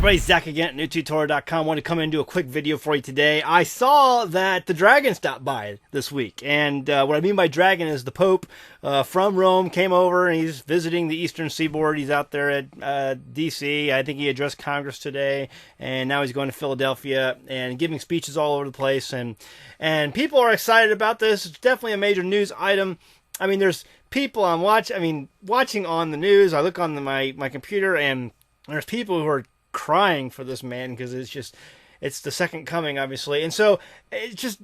everybody, Zach again at newtutorial.com. I want to come in and do a quick video for you today. I saw that the dragon stopped by this week, and what I mean by dragon is the Pope from Rome came over and he's visiting the eastern seaboard. He's out there at D.C. I think he addressed Congress today, and now he's going to Philadelphia and giving speeches all over the place, and people are excited about this. It's definitely a major news item. I mean, there's people watching on the news. I look on my computer, and there's people who are crying for this man because it's the second coming, obviously. And so it's just,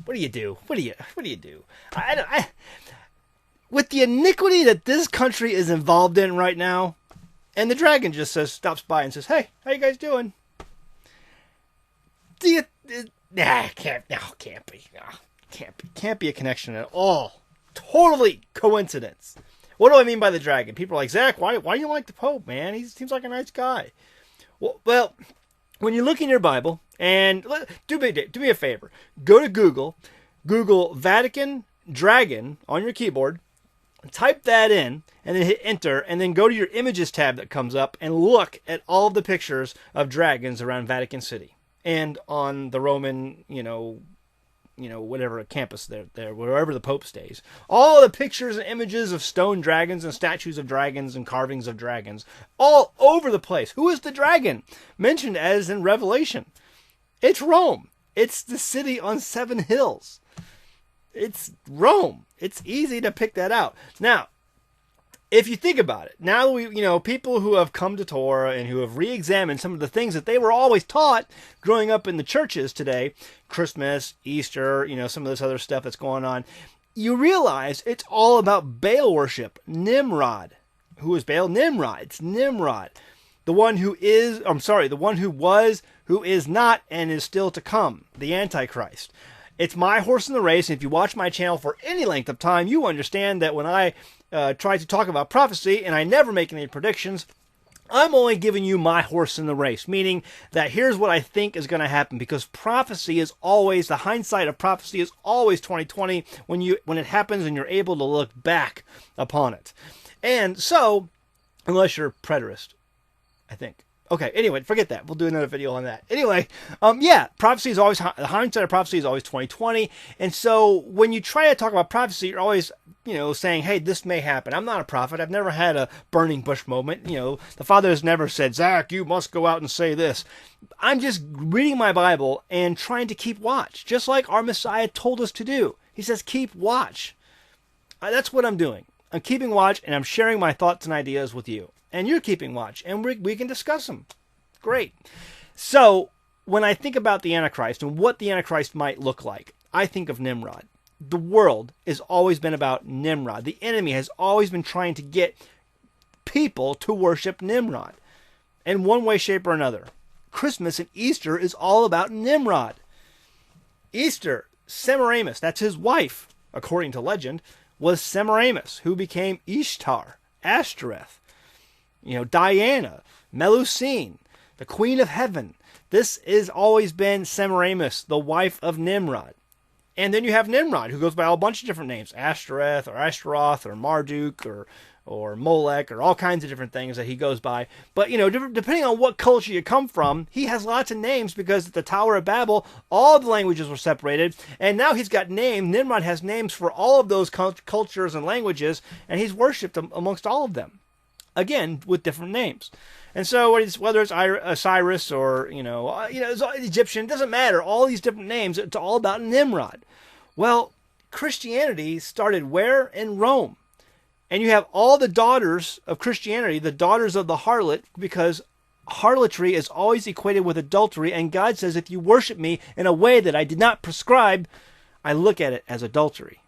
what do you do? What do you do? With the iniquity that this country is involved in right now, and the dragon just stops by and says, "Hey, how you guys doing?" Can't be a connection at all. Totally coincidence. What do I mean by the dragon? People are like, Zach, why do you like the Pope, man? He seems like a nice guy. Well, when you look in your Bible, and do me a favor, go to Google Vatican Dragon on your keyboard, type that in, and then hit enter, and then go to your images tab that comes up and look at all of the pictures of dragons around Vatican City and on the Roman, whatever campus there, wherever the Pope stays. All the pictures and images of stone dragons and statues of dragons and carvings of dragons all over the place. Who is the dragon mentioned as in Revelation? It's Rome. It's the city on 7 hills. It's Rome. It's easy to pick that out. Now, if you think about it, now people who have come to Torah and who have re-examined some of the things that they were always taught growing up in the churches today, Christmas, Easter, some of this other stuff that's going on, you realize it's all about Baal worship. Nimrod. Who is Baal? Nimrod. It's Nimrod. The one who was, who is not, and is still to come. The Antichrist. It's my horse in the race, and if you watch my channel for any length of time, you understand that when I try to talk about prophecy, and I never make any predictions, I'm only giving you my horse in the race, meaning that here's what I think is going to happen, because prophecy is always, the hindsight of prophecy is always 20/20 when it happens and you're able to look back upon it. And so, unless you're a preterist, I think. Okay, anyway, forget that. We'll do another video on that. Anyway, prophecy is always, the hindsight of prophecy is always 20/20. And so when you try to talk about prophecy, you're always, saying, hey, this may happen. I'm not a prophet. I've never had a burning bush moment. The Father has never said, Zach, you must go out and say this. I'm just reading my Bible and trying to keep watch, just like our Messiah told us to do. He says, keep watch. That's what I'm doing. I'm keeping watch, and I'm sharing my thoughts and ideas with you. And you're keeping watch, and we can discuss them. Great. So, when I think about the Antichrist and what the Antichrist might look like, I think of Nimrod. The world has always been about Nimrod. The enemy has always been trying to get people to worship Nimrod in one way, shape, or another. Christmas and Easter is all about Nimrod. Easter, Semiramis, that's his wife, according to legend, was Semiramis, who became Ishtar, Ashtoreth. Diana, Melusine, the Queen of Heaven. This has always been Semiramis, the wife of Nimrod. And then you have Nimrod, who goes by a bunch of different names. Ashtoreth, or Ashtaroth, or Marduk, or Molech, or all kinds of different things that he goes by. But, depending on what culture you come from, he has lots of names, because at the Tower of Babel, all the languages were separated. And now he's got names. Nimrod has names for all of those cultures and languages, and he's worshipped amongst all of them. Again, with different names. And so whether it's Osiris or, it's Egyptian, it doesn't matter. All these different names, it's all about Nimrod. Well, Christianity started where? In Rome. And you have all the daughters of Christianity, the daughters of the harlot, because harlotry is always equated with adultery. And God says, if you worship me in a way that I did not prescribe, I look at it as adultery.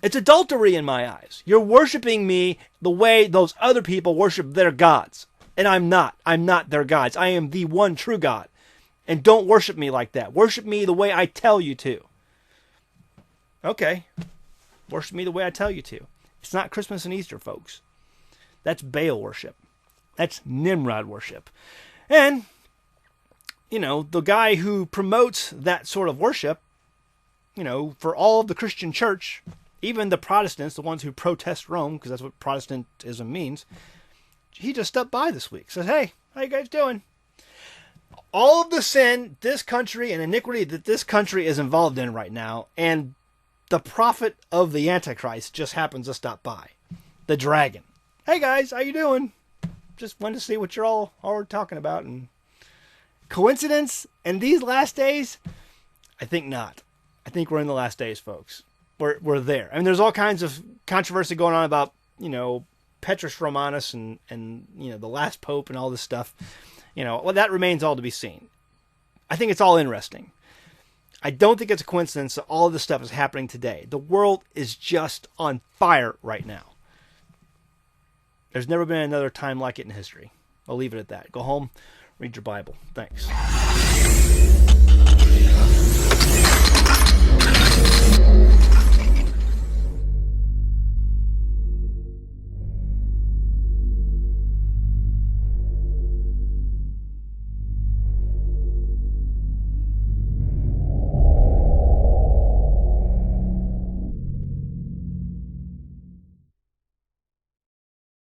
It's adultery in my eyes. You're worshiping me the way those other people worship their gods. And I'm not. I'm not their gods. I am the one true God. And don't worship me like that. Worship me the way I tell you to. Okay. Worship me the way I tell you to. It's not Christmas and Easter, folks. That's Baal worship. That's Nimrod worship. And, the guy who promotes that sort of worship, for all of the Christian church, even the Protestants, the ones who protest Rome, because that's what Protestantism means, he just stopped by this week. Says, hey, how you guys doing? All of the sin this country and iniquity that this country is involved in right now, and the prophet of the Antichrist just happens to stop by. The dragon. Hey guys, how you doing? Just wanted to see what you're all talking about. And coincidence in these last days? I think not. I think we're in the last days, folks. We're there. I mean, there's all kinds of controversy going on about, Petrus Romanus and the last pope and all this stuff. Well, that remains all to be seen. I think it's all interesting. I don't think it's a coincidence that all of this stuff is happening today. The world is just on fire right now. There's never been another time like it in history. I'll leave it at that. Go home, read your Bible. Thanks.